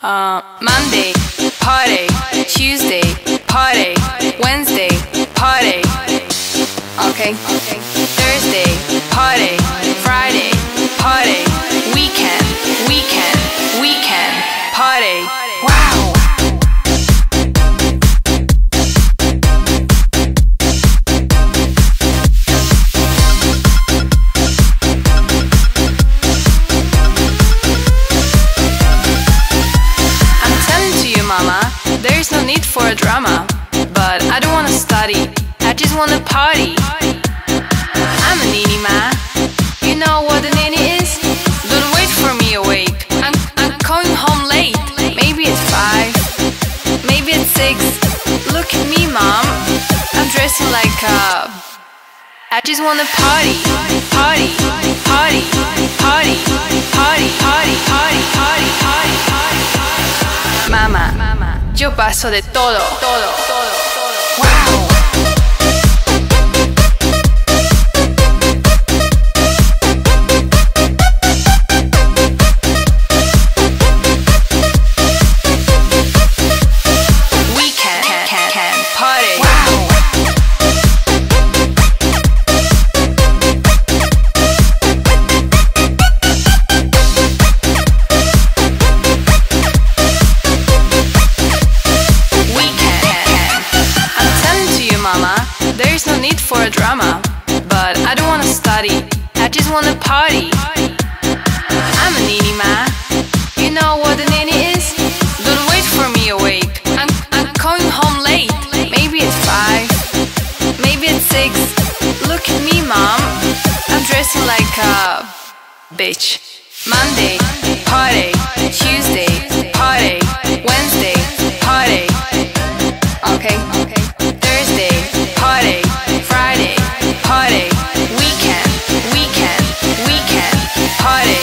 Monday, party. Tuesday, party. Wednesday, party. Okay. Thursday, party. Friday, party. Weekend, party. Wow. There's no need for a drama, but I don't wanna study, I just wanna party. I'm a nini ma, you know what a nini is? Don't wait for me awake, I'm going home late. Maybe at 5, maybe at 6. Look at me, mom, I'm dressing like I just wanna party, party, party, party, party, party, party, party, party, party. Mama, yo paso de todo, todo, todo, todo. Wow. We can party. Wow. There's no need for a drama, but I don't wanna study, I just wanna party. I'm a nini ma, you know what a nini is? Don't wait for me awake, I'm going home late. Maybe at 5, maybe at 6. Look at me, mom, I'm dressing like a bitch. Monday, party. Tuesday, party. Wednesday, party. Okay. Thursday, party. Friday, party. Weekend, party.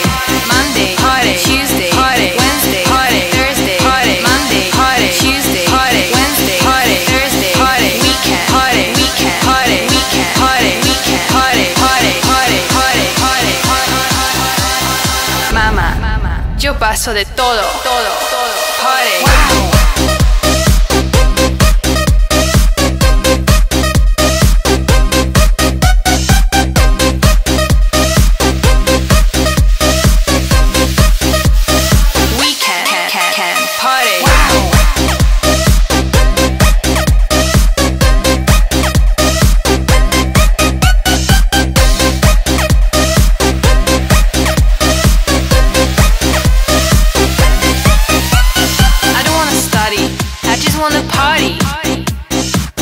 Monday, party. Tuesday, party. Wednesday, party. Thursday, party. Monday, party. Tuesday, party. Wednesday, party. Thursday, party. Weekend, party. Party. Weekend, party. Party. Party. Party. Party. Party. Mama, yo paso de todo, todo, todo. Party. Wow.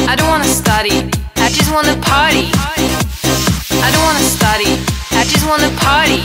I don't wanna study, I just wanna party. I don't wanna study, I just wanna party.